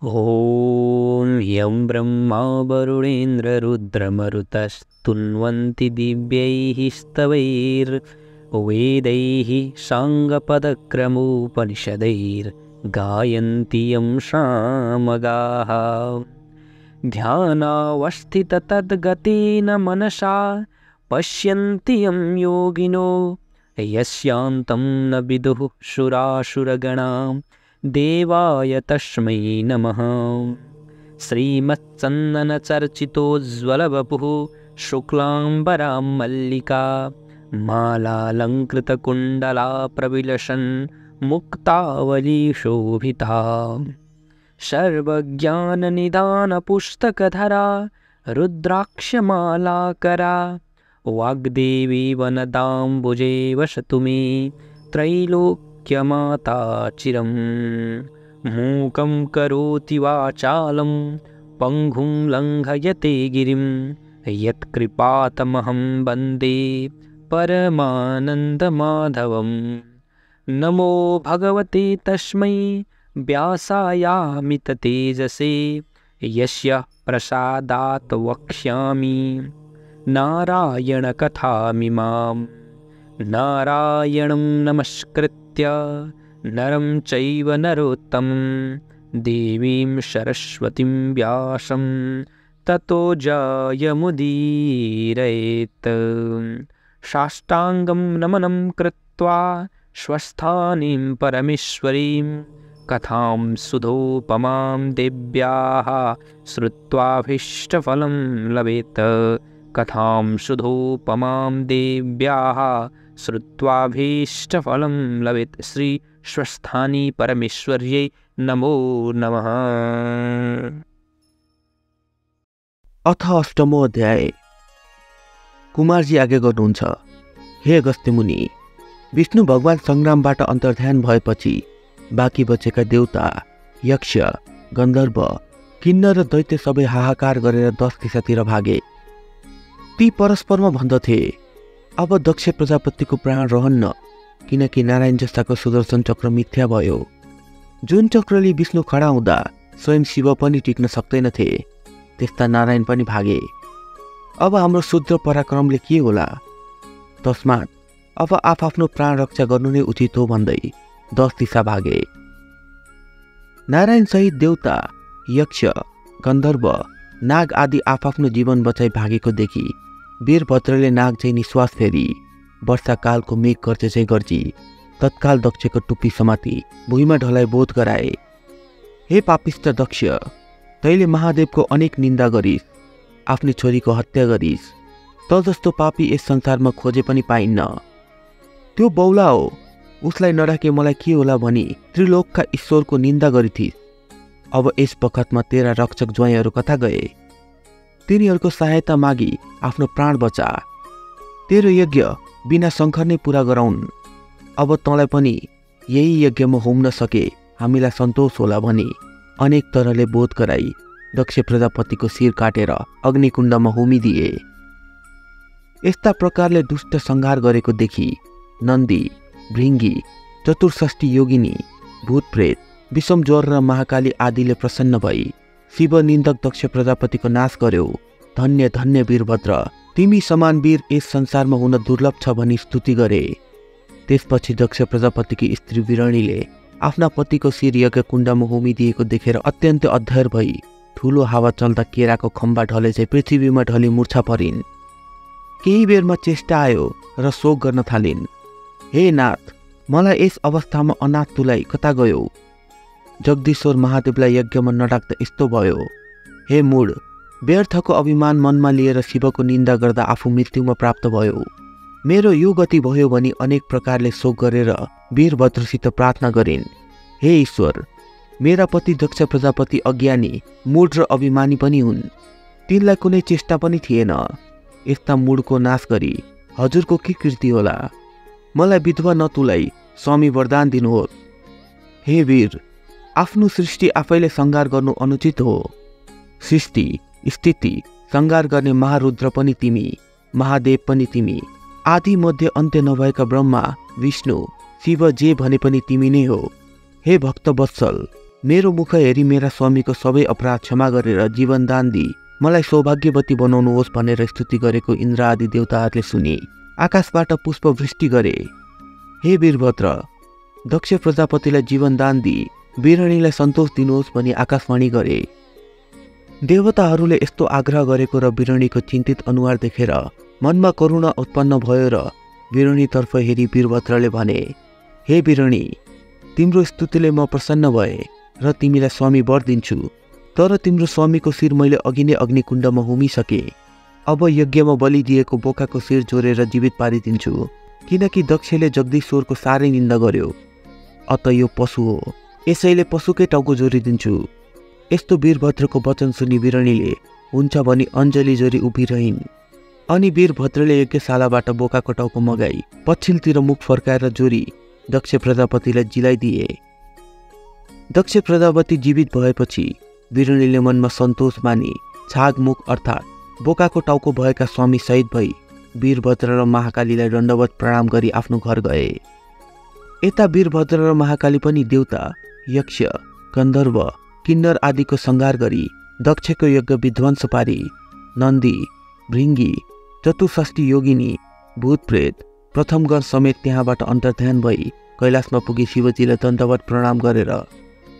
ॐ यं ब्रह्मा वरुणेन्द्ररुद्रमरुतस्तुन्वन्ति दिव्यैः स्तवैर्वेदैः साङ्गपदक्रमोपनिषदैर्गायन्ति यं सामगाः। ध्यानावस्थिततद्गतेन मनसा पश्यन्ति यं योगिनो यस्यान्तं न विदुः सुरासुरगणां देवाय तस्मै नमः। श्रीमत्चन्दनचर्चितोज्ज्वलवपुः शुक्लाम्बरां मल्लिका मालालङ्कृतकुण्डला प्रविलसन् मुक्तावलीशोभिता। सर्वज्ञाननिधानपुस्तकधरा रुद्राक्षमालाकरा वाग्देवी वनदाम्बुजे वसतु मे त्रैलोक्यमाता चिरम्। मूकं करोति वाचालं पङ्गुं लङ्घयते गिरिं यत्कृपातमहं वन्दे परमानन्दमाधवम्। नमो भगवते तस्मै व्यासायामिततेजसे यस्य प्रसादात् वक्ष्यामि नारायणकथामिमाम्। नारायणं नमस्कृत्य नरं चैव नरोत्तमं देवीं सरस्वतीं व्यासं ततो जयमुदीरयेत्। साष्टाङ्गं नमनं कृत्वा स्वस्थानीं परमेश्वरीं कथां सुधोपमां देव्याः श्रुत्वाभीष्टफलं लभेत्। कथां सुधोपमां देव्याः श्रुत्वाभीष्टफलं लभेत्। श्री स्वस्थानी परमेश्वर्यै नमो नमः। अथ अष्टमो अध्याय। कुमारजी आगे गर्नुहुन्छ। हे अगस्त्य मुनि, विष्णु भगवान संग्रामबाट अन्तर्ध्यान भएपछि बाँकी बचेका देवता, यक्ष, गन्धर्व, किन्नर र दैत्य सबै हाहाकार गरेर 10 दिशातिर भागे। ती परस्परमा भन्दथे, अब दक्ष प्रजापतिको प्राण रहन्न, किनकि नारायण जस्ताको सुदर्शन चक्र मिथ्या भयो। जुन चक्रले विष्णु खडा हुँदा स्वयं शिव पनि टिक्न सक्दैनथे, त्यस्ता नारायण पनि भागे। अब हाम्रो शुद्ध पराक्रमले के होला? तस्मात् अब आफआफ्नो प्राण रक्षा गर्नु नै उचित हो भन्दै 10 दिशा भागे। नारायण सहित देवता, यक्ष, गन्धर्व, नाग आदि आफआफ्नो जीवन बचाई भागेको देखि वीरभद्रले नाग चाहिँ निश्वास फेरी वर्षाकालको मेघ गर्जे चाहिँ गर्जी तत्काल दक्षको टुप्पी समाती भुइँमा ढलाइ बोध गराए। हे पापिष्ट दक्ष, तैले महादेवको अनेक निन्दा गरिस्, आफ्नी छोरीको हत्या गरिस्। त जस्तो पापी यस संसारमा खोजे पनि पाइन्न। त्यो बौला हो, उसलाई नराखे मलाई के होला भनी त्रिलोकका ईश्वरको निन्दा गरिथिस्। अब यस बखतमा तेरा रक्षक ज्वाइँहरू कता गए? तिनीहरूको सहायता मागी आफ्नो प्राण बचा। तेरो यज्ञ बिना शङ्कर नै पूरा गराउन्। अब तँलाई पनि यही यज्ञमा होम्न सके हामीलाई सन्तोष होला भनी अनेक तरहले बोध गराई दक्ष प्रजापतिको शिर काटेर अग्निकुण्डमा होमिदिए। यस्ता प्रकारले दुष्ट संहार गरेको देखि नन्दी, भृङ्गी, चतुर्षष्ठी योगिनी, भूतप्रेत, विषम ज्वर र महाकाली आदिले प्रसन्न भई शिव निन्दक दक्ष प्रजापतिको नाश गर्यो। धन्य धन्य वीरभद्र, तिमी समान वीर यस संसारमा हुन दुर्लभ छ भनी स्तुति गरे। त्यसपछि दक्ष प्रजापतिकी स्त्री वीरणीले आफ्ना पतिको शिर यज्ञ कुण्डमा होमिदिएको देखेर अत्यन्त अध्ययर भई ठूलो हावा चल्दा केराको खम्बा ढले चाहिँ पृथ्वीमा ढली मूर्छा परिन्। केही बेरमा चेष्टा आयो र शोक गर्न थालिन्। हे नाथ, मलाई यस अवस्थामा अनाथ तुलाई कता गयो? जगदीश्वर महादेवलाई यज्ञमा नडाक्दा यस्तो भयो। हे मूढ, व्यर्थको अभिमान मनमा लिएर शिवको निन्दा गर्दा आफू मृत्युमा प्राप्त भयो। मेरो यो गति भयो भनी अनेक प्रकारले शोक गरेर वीरभद्रसित प्रार्थना गरिन्। हे ईश्वर, मेरा पति दक्ष प्रजापति अज्ञानी, मूढ र अभिमानी पनि हुन्। तिनलाई कुनै चेष्टा पनि थिएन। यस्ता मूढको नाश गरी हजुरको के कृति होला? मलाई विधवा नतुलाई स्वामी वरदान दिनुहोस्। हे वीर, आफ्नो सृष्टि आफैले संहार गर्नु अनुचित हो। सृष्टि, स्थिति, संहार गर्ने महारुद्र पनि तिमी, महादेव पनि तिमी, आदि मध्य अन्त्य नभएका ब्रह्मा, विष्णु, शिव जे भने पनि तिमी नै हो। हे भक्त वत्सल, मेरो मुख हेरी मेरा स्वामीको सबै अपराध क्षमा गरेर जीवनदान दिई मलाई सौभाग्यवती बनाउनुहोस् भनेर स्तुति गरेको इन्द्र आदि देवताहरूले सुने। आकाशबाट पुष्प वृष्टि गरे। हे वीरभद्र, दक्ष प्रजापतिलाई जीवनदान दिई वीरणीलाई सन्तोष दिनुहोस् भनी आकाशवाणी गरे। देवताहरूले यस्तो आग्रह गरेको र वीरणीको चिन्तित अनुहार देखेर मनमा करुणा उत्पन्न भयो र वीरणीतर्फ हेरी वीरभद्रले भने, हे वीरणी, तिम्रो स्तुतिले म प्रसन्न भए र तिमीलाई स्वामी वर दिन्छु। तर तिम्रो स्वामीको शिर मैले अघि नै अग्निकुण्डमा हुमिसके। अब यज्ञमा बलि दिएको बोकाको शिर जोडेर जीवित पारिदिन्छु, किनकि दक्षले जगदीश्वरको साह्रै निन्दा गर्यो। अत यो पशु हो, यसैले पशुकै टाउको जोडिदिन्छु। यस्तो वीरभद्रको वचन सुनि वीरणीले हुन्छ भनी अञ्जली जोरी उभिरहिन्। अनि वीरभद्रले यज्ञशालाबाट बोकाको टाउको मगाई पछिल्तिर मुख फर्काएर जोरी दक्ष प्रजापतिलाई जिलाइदिए। दक्ष प्रजापति जीवित भएपछि वीरणीले मनमा सन्तोष मानी छागमुख अर्थात् बोकाको टाउको भएका स्वामी शहीद भई वीरभद्र र महाकालीलाई दण्डवत प्रणाम गरी आफ्नो घर गए। यता वीरभद्र र महाकाली पनि देवता, यक्ष, गन्धर्व, किन्नर आदिको संहार गरी दक्षको यज्ञ विध्वंस पारी नन्दी, भृङ्गी, चतुष्षष्ठी योगिनी, भूतप्रेत, प्रथमगण समेत त्यहाँबाट अन्तर्ध्यान भई कैलाशमा पुगी शिवजीलाई दण्डवत प्रणाम गरेर,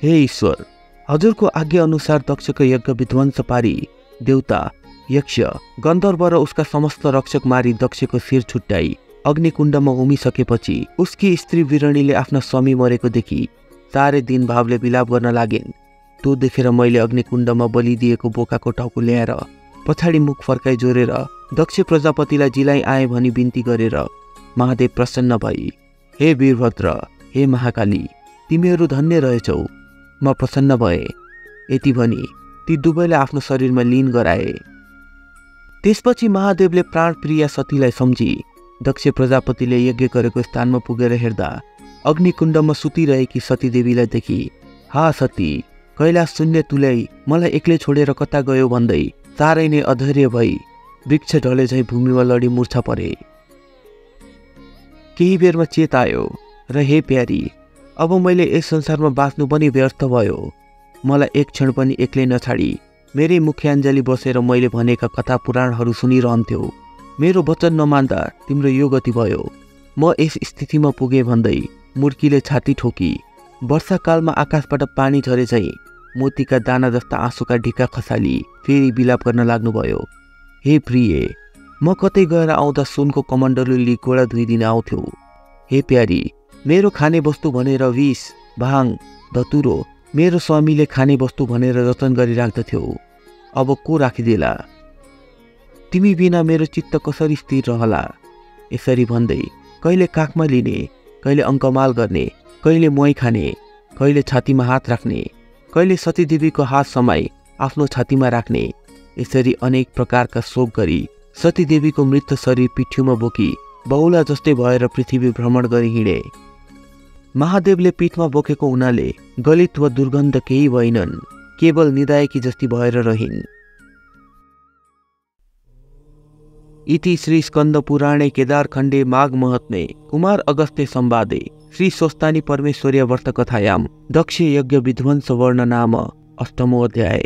हे ईश्वर, हजुरको आज्ञा अनुसार दक्षको यज्ञ विध्वंस पारी देवता, यक्ष, गन्धर्व र उसका समस्त रक्षक मारी दक्षको शिर छुट्याई अग्निकुण्डमा उमिसकेपछि उसकी स्त्री वीरणीले आफ्ना स्वामी मरेको देखि साह्रै दिन भावले विलाप गर्न लागिन्। त्यो देखेर मैले अग्निकुण्डमा बलि दिएको बोकाको टाउको ल्याएर पछाडि मुख फर्काई जोरेर दक्ष प्रजापतिलाई जिलाइ आए भनी बिन्ती गरेर महादेव प्रसन्न भई, हे वीरभद्र, हे महाकाली, तिमीहरू धन्य रहेछौ, म प्रसन्न भए। यति भनी ती दुवैलाई आफ्नो शरीरमा लीन गराए। त्यसपछि महादेवले प्राणप्रिया सतीलाई सम्झी दक्ष प्रजापतिले यज्ञ गरेको स्थानमा पुगेर हेर्दा अग्निकुण्डमा सुतिरहेकी सतीदेवीलाई देखी, हा सती, कैलाश शून्य तुल्याई मलाई एक्लै छोडेर कता गयो भन्दै साह्रै नै अधैर्य भई वृक्ष ढले झैँ भूमिमा लडी मूर्छा परे। केही बेरमा चेत आयो र हे प्यारी, अब मैले यस संसारमा बाँच्नु पनि व्यर्थ भयो। मलाई एक क्षण पनि एक्लै नछाडी मेरै मुख्याञ्जली बसेर मैले भनेका कथा पुराणहरू सुनिरहन्थ्यौ। मेरो वचन नमान्दा तिम्रो यो गति भयो। म यस स्थितिमा पुगे भन्दै मुर्कीले छाती ठोकी वर्षाकालमा आकाशबाट पानी झरे झैँ मोतीका दाना जस्ता आँसुका ढिका खसाली फेरि विलाप गर्न लाग्नुभयो। हे प्रिय, म कतै गएर आउँदा सुनको कमण्डलु लिई गोडा धुइदिन आउँथ्यौ। हे प्यारी, मेरो खाने वस्तु भनेर विष, भाङ, धतुरो मेरो स्वामीले खाने वस्तु भनेर जतन गरी राख्दथ्यौ। अब को राखिदेला? तिमी बिना मेरो चित्त कसरी स्थिर रहला? यसरी भन्दै कहिले काखमा लिने, कहिले अङ्कमाल गर्ने, कहिले मोही खाने, कहिले छातीमा हात राख्ने, कहिले सतीदेवीको हात समाई आफ्नो छातीमा राख्ने, यसरी अनेक प्रकारका शोक गरी सतीदेवीको मृत शरीर पिठ्यूमा बोकी बहुला जस्तै भएर पृथ्वी भ्रमण गरी हिँडे। महादेवले पीठमा बोकेको हुनाले गलित वा दुर्गन्ध केही भएनन्, केवल निदायकी जस्ती भएर रहिन्। इति श्री स्कन्द पुराणे केदारखण्डे माघ महत्मे कुमार अगस्त्य संवादे श्री स्वस्तानी परमेश्वर्य व्रत कथायां दक्ष यज्ञ विध्वंस वर्ण नाम अष्टमो अध्याय।